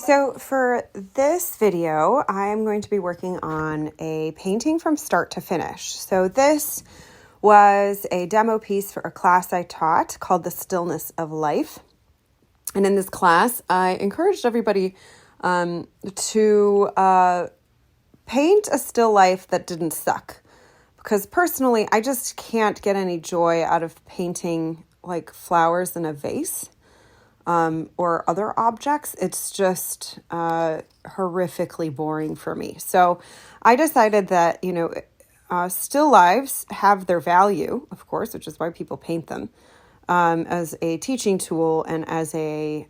So for this video, I'm going to be working on a painting from start to finish. So this was a demo piece for a class I taught called The Stillness of Life. And in this class, I encouraged everybody to paint a still life that didn't suck. Because personally, I just can't get any joy out of painting like flowers in a vase. Or other objects. It's just horrifically boring for me. So I decided that, still lives have their value, of course, which is why people paint them, as a teaching tool and as a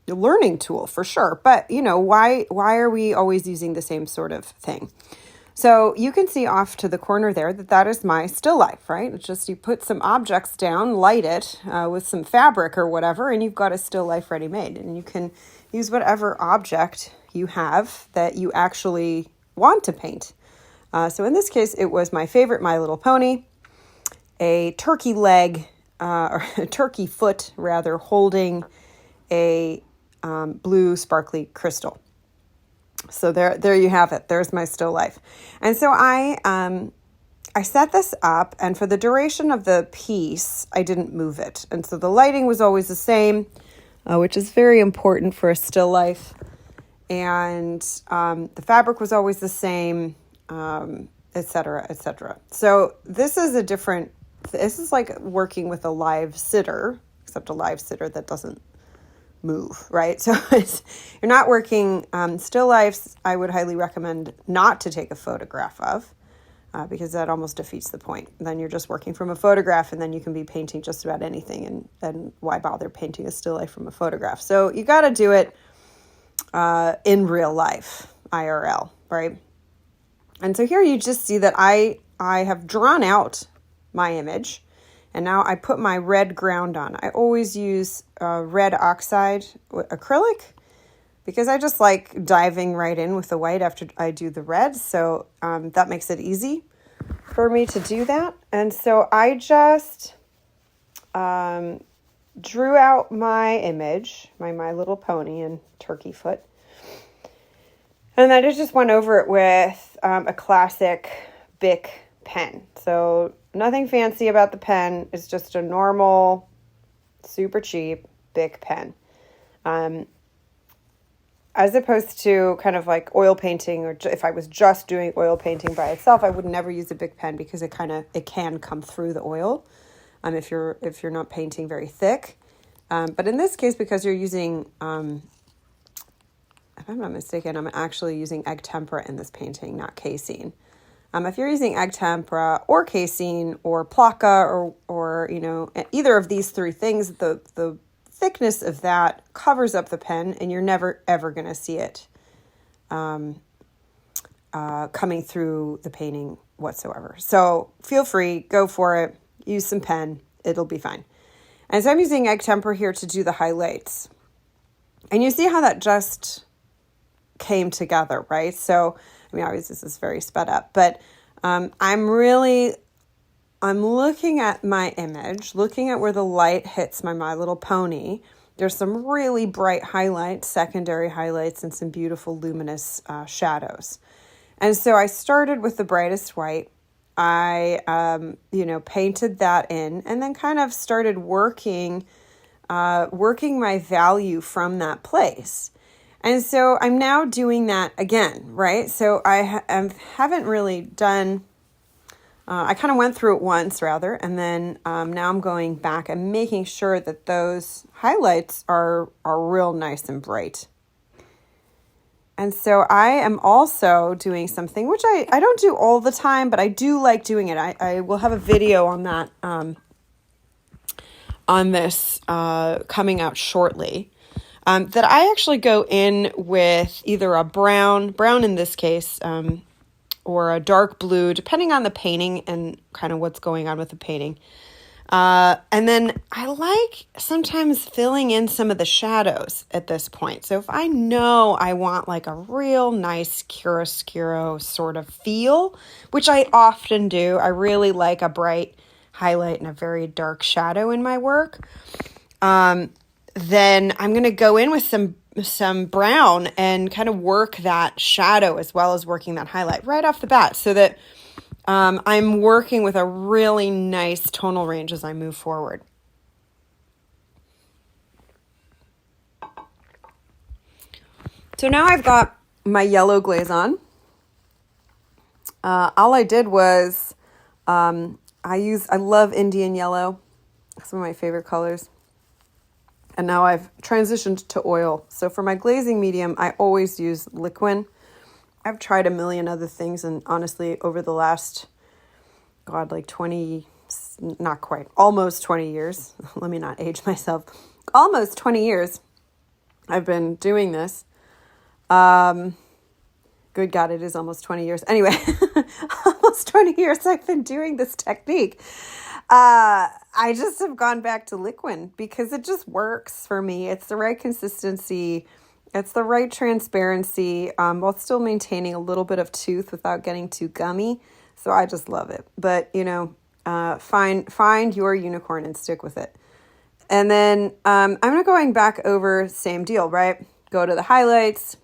learning tool for sure. But, why are we always using the same sort of thing? So you can see off to the corner there that is my still life, right? It's just you put some objects down, light it with some fabric or whatever, and you've got a still life ready made. And you can use whatever object you have that you actually want to paint. So in this case, it was my favorite My Little Pony, a turkey leg, or a turkey foot rather, holding a blue sparkly crystal. So there you have it. There's my still life. And so I set this up, and for the duration of the piece, I didn't move it. And so the lighting was always the same, which is very important for a still life. And the fabric was always the same, et cetera, et cetera. So this is like working with a live sitter, except a live sitter that doesn't move, right? So you're not working still lifes. I would highly recommend not to take a photograph of because that almost defeats the point. Then you're just working from a photograph, and then you can be painting just about anything, and why bother painting a still life from a photograph? So you got to do it in real life, IRL, right? And so here you just see that I have drawn out my image. And now I put my red ground on. I always use red oxide acrylic because I just like diving right in with the white after I do the red. So that makes it easy for me to do that. And so I just drew out my image, my Little Pony and turkey foot. And then I just went over it with a classic Bic pen. So nothing fancy about the pen. It's just a normal, super cheap Bic pen. As opposed to kind of like oil painting, or if I was just doing oil painting by itself, I would never use a Bic pen because it can come through the oil if you're not painting very thick. But in this case, because you're using, if I'm not mistaken, I'm actually using egg tempera in this painting, not casein. If you're using egg tempera or casein or placa or either of these three things, the thickness of that covers up the pen, and you're never ever going to see it coming through the painting whatsoever. So feel free, go for it, use some pen, it'll be fine. And so I'm using egg tempera here to do the highlights, and you see how that just came together, right? So obviously this is very sped up, but I'm looking at my image, looking at where the light hits My Little Pony. There's some really bright highlights, secondary highlights, and some beautiful luminous shadows. And so I started with the brightest white. I, painted that in, and then kind of started working my value from that place. And so I'm now doing that again, right? So I haven't really done, I kind of went through it once rather, and then now I'm going back and making sure that those highlights are real nice and bright. And so I am also doing something, which I don't do all the time, but I do like doing it. I will have a video on that, on this coming out shortly. That I actually go in with either a brown in this case, or a dark blue, depending on the painting and kind of what's going on with the painting. And then I like sometimes filling in some of the shadows at this point. So if I know I want like a real nice chiaroscuro sort of feel, which I often do, I really like a bright highlight and a very dark shadow in my work. then I'm going to go in with some brown and kind of work that shadow as well as working that highlight right off the bat, so that I'm working with a really nice tonal range as I move forward. So now I've got my yellow glaze on. All I did was, I love Indian yellow. It's one of my favorite colors. And now I've transitioned to oil. So for my glazing medium, I always use liquid. I've tried a million other things, and honestly, over the last, like 20, not quite, almost 20 years, let me not age myself, almost 20 years I've been doing this. Good God, it is almost 20 years. Anyway, almost 20 years I've been doing this technique. I just have gone back to liquid because it just works for me. It's the right consistency. It's the right transparency, while still maintaining a little bit of tooth without getting too gummy. So I just love it. But, find your unicorn and stick with it. And then I'm going back over same deal, right? Go to the highlights,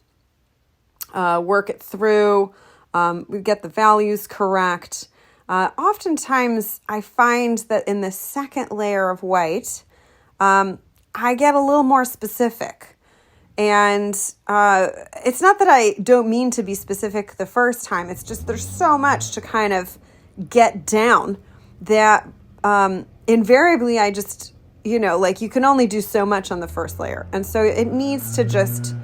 work it through. We get the values correct. Oftentimes I find that in the second layer of white, I get a little more specific. And it's not that I don't mean to be specific the first time. It's just there's so much to kind of get down that invariably I just, you can only do so much on the first layer. And so it needs to just,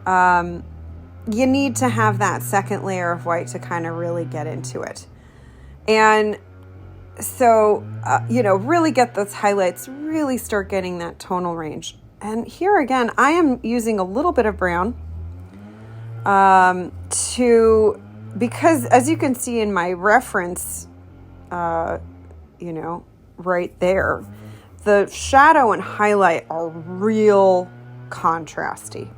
you need to have that second layer of white to kind of really get into it. And so, really get those highlights, really start getting that tonal range. And here again, I am using a little bit of brown because as you can see in my reference, right there, the shadow and highlight are real contrasty.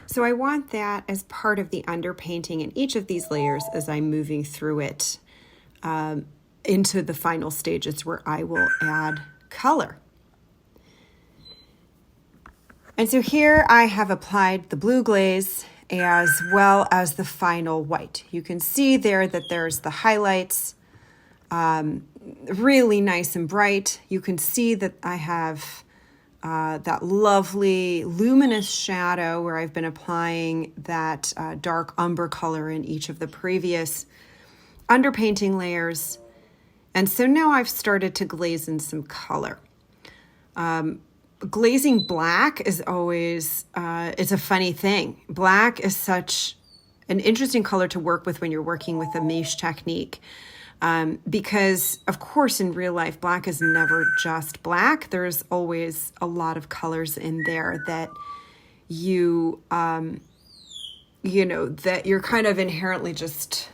So I want that as part of the underpainting in each of these layers as I'm moving through it into the final stages where I will add color. And so here I have applied the blue glaze as well as the final white. You can see there that there's the highlights, really nice and bright. You can see that I have that lovely luminous shadow where I've been applying that dark umber color in each of the previous underpainting layers. And so now I've started to glaze in some color. Glazing black is always, it's a funny thing. Black is such an interesting color to work with when you're working with a Mische technique. Because of course in real life, black is never just black. There's always a lot of colors in there that you, that you're kind of inherently just,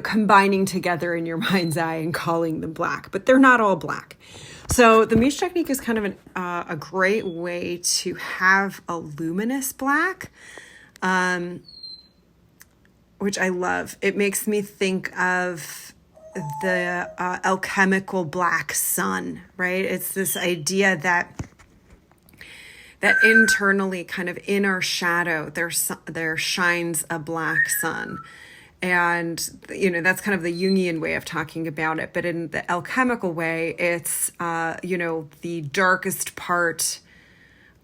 combining together in your mind's eye and calling them black, but they're not all black. So the Mische technique is kind of a great way to have a luminous black, which I love. It makes me think of the alchemical black sun, right? It's this idea that internally, kind of in our shadow, there shines a black sun. And, that's kind of the Jungian way of talking about it. But in the alchemical way, it's, the darkest part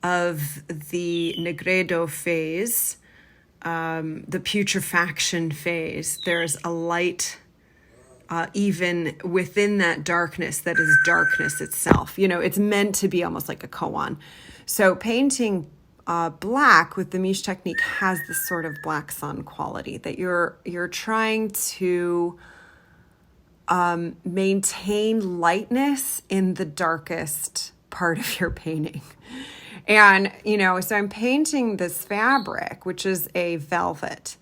of the negredo phase, the putrefaction phase. There's a light even within that darkness that is darkness itself. It's meant to be almost like a koan. So painting black with the Mische technique has this sort of black sun quality that you're trying to maintain lightness in the darkest part of your painting. And, so I'm painting this fabric, which is a velvet,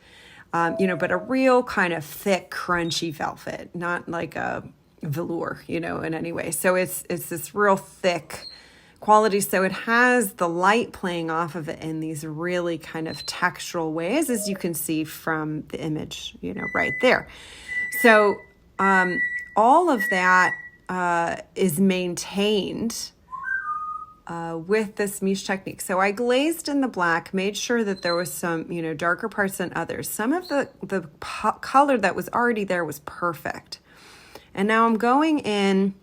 but a real kind of thick, crunchy velvet, not like a velour, in any way. So it's this real thick quality. So it has the light playing off of it in these really kind of textural ways, as you can see from the image, right there. So all of that is maintained with this Mische technique. So I glazed in the black, made sure that there was some, darker parts than others. Some of the color that was already there was perfect. And now I'm going in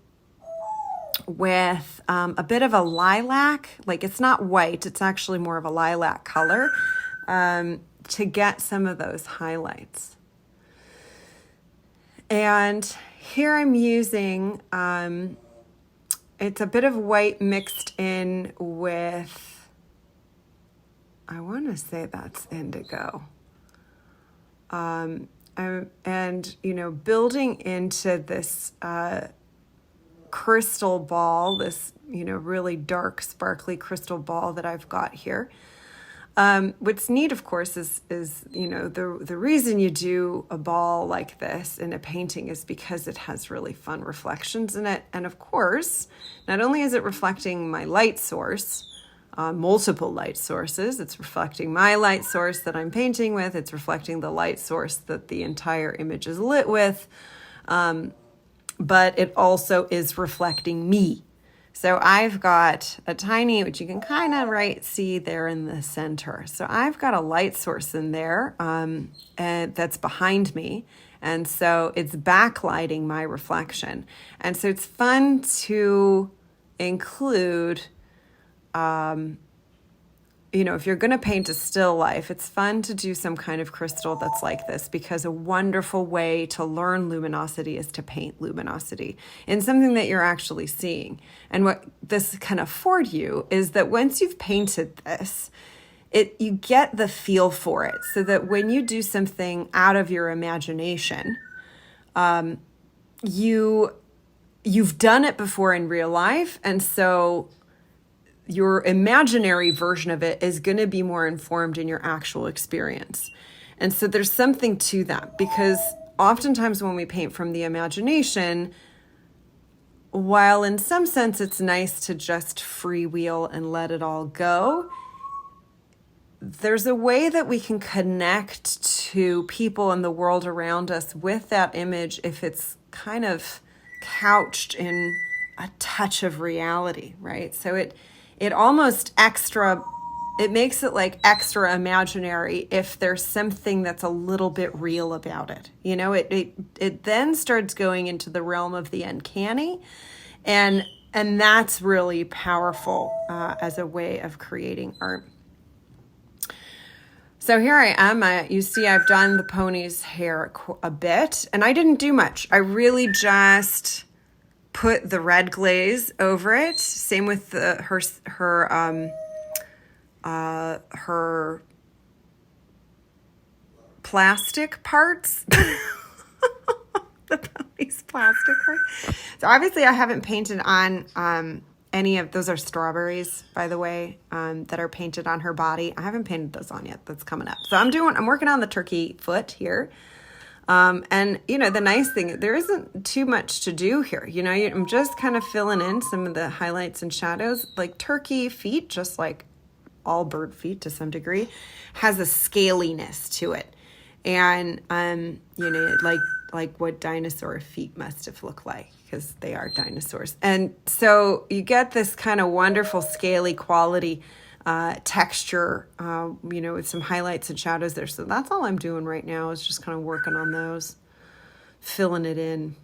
with a bit of a lilac, like it's not white, it's actually more of a lilac color, to get some of those highlights. And here I'm using, it's a bit of white mixed in with, I want to say that's indigo. And, building into this crystal ball, this, really dark, sparkly crystal ball that I've got here. What's neat, of course, is the reason you do a ball like this in a painting is because it has really fun reflections in it. And of course, not only is it reflecting my light source, multiple light sources, it's reflecting my light source that I'm painting with, it's reflecting the light source that the entire image is lit with, but it also is reflecting me. So I've got a tiny, which you can kind of see there in the center. So I've got a light source in there and that's behind me. And so it's backlighting my reflection. And so it's fun to include, if you're going to paint a still life, it's fun to do some kind of crystal that's like this, because a wonderful way to learn luminosity is to paint luminosity in something that you're actually seeing. And what this can afford you is that once you've painted this, you get the feel for it, so that when you do something out of your imagination, you've done it before in real life, and so your imaginary version of it is going to be more informed in your actual experience. And so there's something to that, because oftentimes when we paint from the imagination, while in some sense it's nice to just freewheel and let it all go, there's a way that we can connect to people in the world around us with that image if it's kind of couched in a touch of reality, right? So it almost it makes it like extra imaginary if there's something that's a little bit real about it. It then starts going into the realm of the uncanny, and that's really powerful as a way of creating art. So here I am. You see I've done the pony's hair a bit, and I didn't do much. I really just put the red glaze over it. Same with her plastic parts. The pony's plastic parts. So obviously I haven't painted on any of those. Are strawberries, by the way, that are painted on her body. I haven't painted those on yet. That's coming up. So I'm working on the turkey foot here. And the nice thing, there isn't too much to do here. I'm just kind of filling in some of the highlights and shadows. Like turkey feet, just like all bird feet to some degree, has a scaliness to it. And, like what dinosaur feet must have looked like, because they are dinosaurs. And so you get this kind of wonderful scaly quality texture, with some highlights and shadows there. So that's all I'm doing right now, is just kind of working on those, filling it in.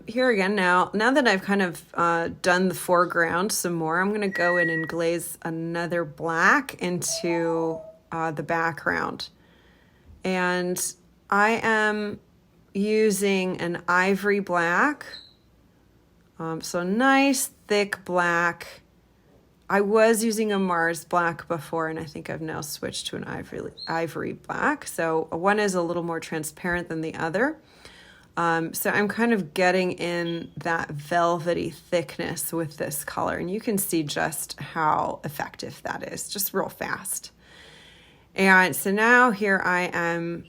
Here again, now that I've kind of done the foreground some more, I'm going to go in and glaze another black into the background. And I am using an ivory black, so nice thick black. I was using a Mars black before, and I think I've now switched to an ivory black. So one is a little more transparent than the other. So I'm kind of getting in that velvety thickness with this color, and you can see just how effective that is, just real fast. And so now here I am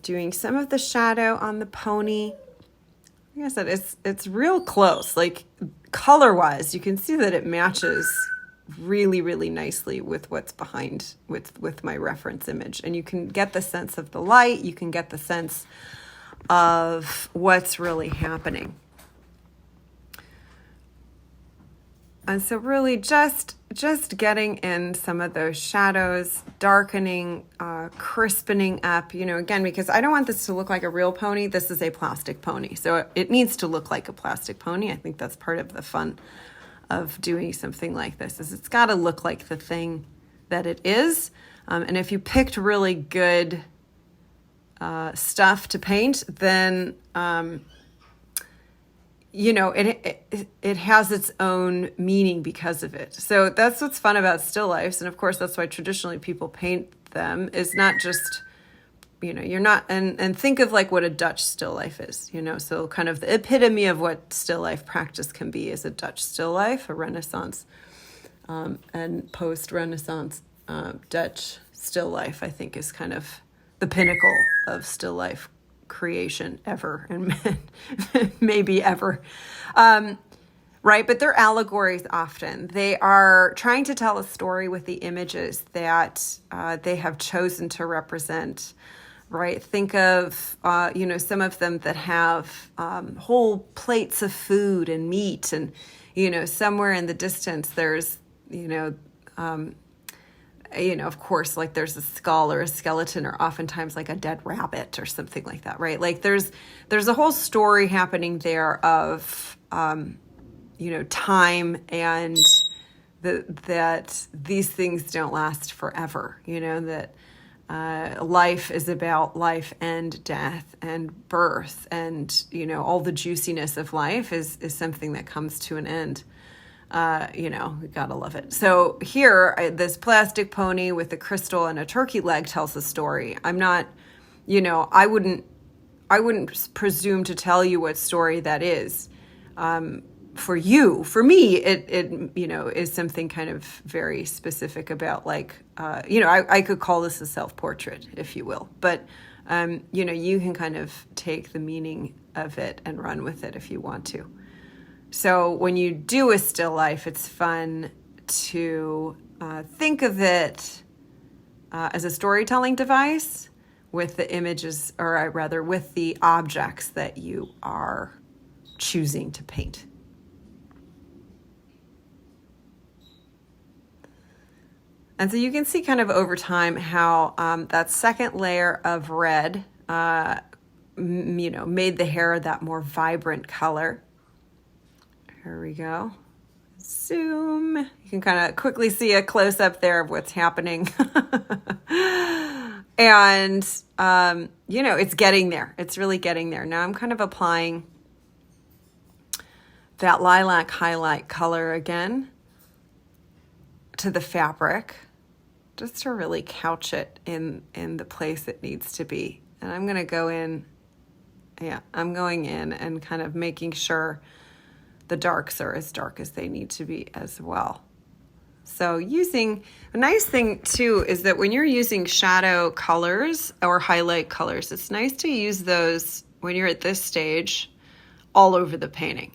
doing some of the shadow on the pony. Like I said, it's real close, like color-wise. You can see that it matches really, really nicely with what's behind with my reference image. And you can get the sense of the light. You can get the sense of what's really happening. And so really just getting in some of those shadows, darkening, crispening up, again, because I don't want this to look like a real pony. This is a plastic pony. So it needs to look like a plastic pony. I think that's part of the fun of doing something like this, is it's got to look like the thing that it is. And if you picked really good stuff to paint, then it has its own meaning because of it. So that's what's fun about still lifes. And of course, that's why traditionally people paint them, is not just, you're not, and think of like what a Dutch still life is, so kind of the epitome of what still life practice can be is a Dutch still life, a Renaissance and post-Renaissance Dutch still life, I think, is kind of the pinnacle of still life creation ever, and maybe ever. Right, but they're allegories often. They are trying to tell a story with the images that they have chosen to represent, right? Think of, some of them that have whole plates of food and meat, and, somewhere in the distance there's, of course, like there's a skull or a skeleton, or oftentimes like a dead rabbit or something like that, right? Like there's a whole story happening there of, time, and that these things don't last forever, that life is about life and death and birth, and, all the juiciness of life is something that comes to an end. We gotta love it. So here, this plastic pony with a crystal and a turkey leg tells a story. I'm not, I wouldn't presume to tell you what story that is. For you, for me, it is something kind of very specific about, like, I could call this a self-portrait, if you will, but, you can kind of take the meaning of it and run with it if you want to. So when you do a still life, it's fun to think of it as a storytelling device with the images, or rather with the objects that you are choosing to paint. And so you can see kind of over time how that second layer of red, made the hair that more vibrant color. Here we go. Zoom. You can kind of quickly see a close-up there of what's happening. And, it's getting there. It's really getting there. Now I'm kind of applying that lilac highlight color again to the fabric, just to really couch it in the place it needs to be. And I'm going to go in, I'm going in and kind of making sure the darks are as dark as they need to be as well. So using, a nice thing too is that when you're using shadow colors or highlight colors, it's nice to use those when you're at this stage all over the painting.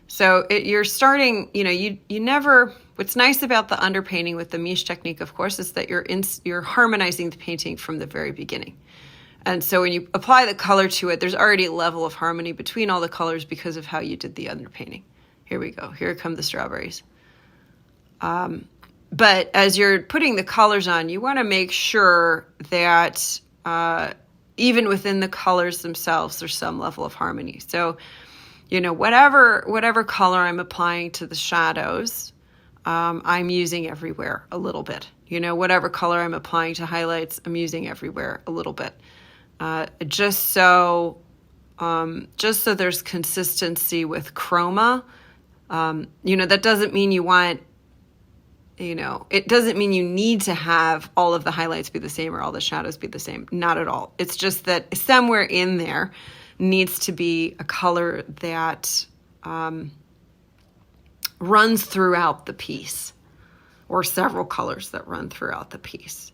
So you're starting, you never, what's nice about the underpainting with the Mische technique, of course, is that you're harmonizing the painting from the very beginning. And so when you apply the color to it, there's already a level of harmony between all the colors because of how you did the underpainting. Here we go. Here come the strawberries. But as you're putting the colors on, you want to make sure that even within the colors themselves, there's some level of harmony. So, whatever color I'm applying to the shadows, I'm using everywhere a little bit. Whatever color I'm applying to highlights, I'm using everywhere a little bit. Just so there's consistency with chroma. That doesn't mean you want, it doesn't mean you need to have all of the highlights be the same or all the shadows be the same. Not at all. It's just that somewhere in there needs to be a color that runs throughout the piece, or several colors that run throughout the piece.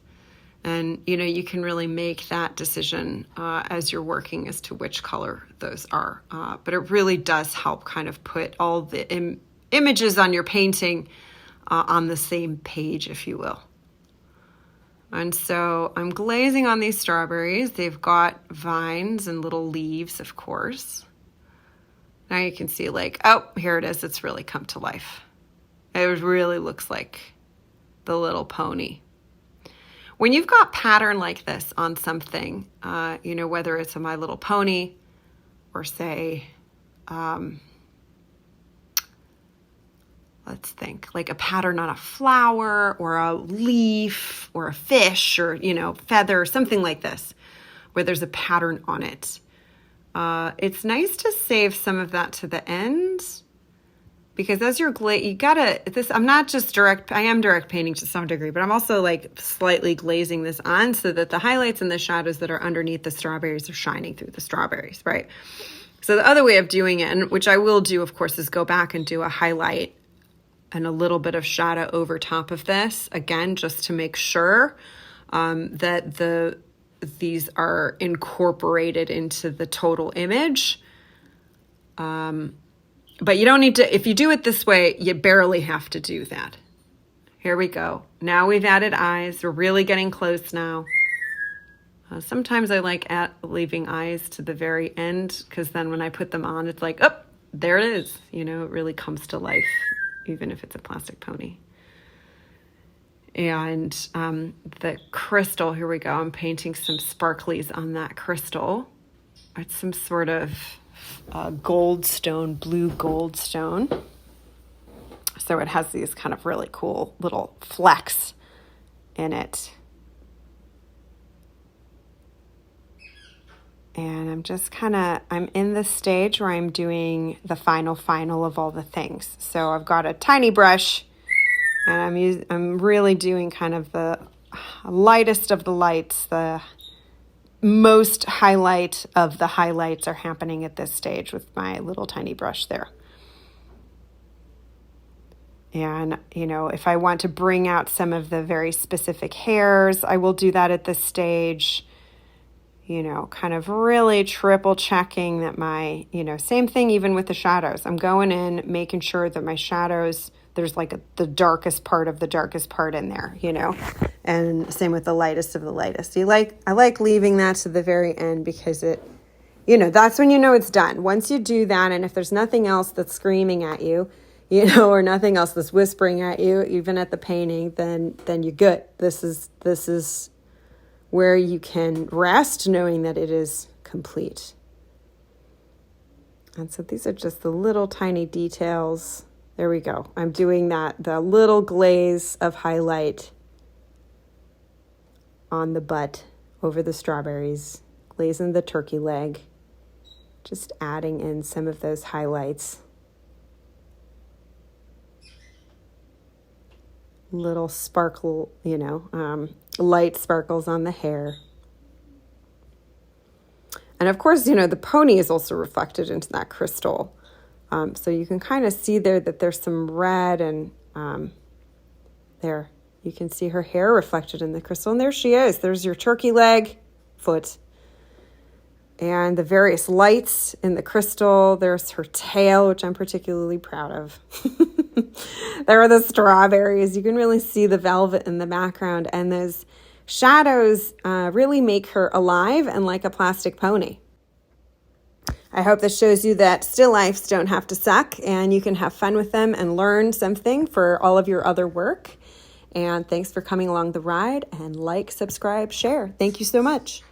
And, you can really make that decision as you're working as to which color those are. But it really does help kind of put all the images on your painting on the same page, if you will. And so I'm glazing on these strawberries. They've got vines and little leaves, of course. Now you can see, like, oh, here it is. It's really come to life. It really looks like the little pony. When you've got pattern like this on something, you know, whether it's a My Little Pony or say, let's think, like a pattern on a flower or a leaf or a fish or, you know, feather, something like this, where there's a pattern on it. It's nice to save some of that to the end, because as you're you gotta, I'm not just I am direct painting to some degree, but I'm also like slightly glazing this on so that the highlights and the shadows that are underneath the strawberries are shining through the strawberries, right? So the other way of doing it, and which I will do, of course, is go back and do a highlight and a little bit of shadow over top of this, again, just to make sure that these are incorporated into the total image. But you don't need to, if you do it this way, you barely have to do that. Here we go. Now we've added eyes. We're really getting close now. Sometimes I like leaving eyes to the very end, because then when I put them on, it's like, oh, there it is. You know, it really comes to life, even if it's a plastic pony. And the crystal, here we go. I'm painting some sparklies on that crystal. It's some sort of goldstone, blue goldstone. So it has these kind of really cool little flecks in it. And I'm just I'm in the stage where I'm doing the final of all the things. So I've got a tiny brush, and I'm really doing kind of the lightest of the lights. The most highlight of the highlights are happening at this stage with my little tiny brush there. And, you know, if I want to bring out some of the very specific hairs, I will do that at this stage. You know, kind of really triple checking that same thing even with the shadows. I'm going in, making sure that my shadows, there's like the darkest part of the darkest part in there, you know, and same with the lightest of the lightest. I like leaving that to the very end, because it, you know, that's when you know it's done. Once you do that, and if there's nothing else that's screaming at you, you know, or nothing else that's whispering at you, even at the painting, then you're good. This is where you can rest knowing that it is complete. And so these are just the little tiny details. There we go. I'm doing the little glaze of highlight on the butt over the strawberries, glazing the turkey leg, just adding in some of those highlights. Little sparkle, light sparkles on the hair. And of course, you know, the pony is also reflected into that crystal. So you can kind of see there that there's some red, and there you can see her hair reflected in the crystal. And there she is. There's your turkey leg, foot, and the various lights in the crystal. There's her tail, which I'm particularly proud of. There are the strawberries. You can really see the velvet in the background, and those shadows really make her alive and like a plastic pony. I hope this shows you that still lifes don't have to suck, and you can have fun with them and learn something for all of your other work. And thanks for coming along the ride, and like, subscribe, share. Thank you so much.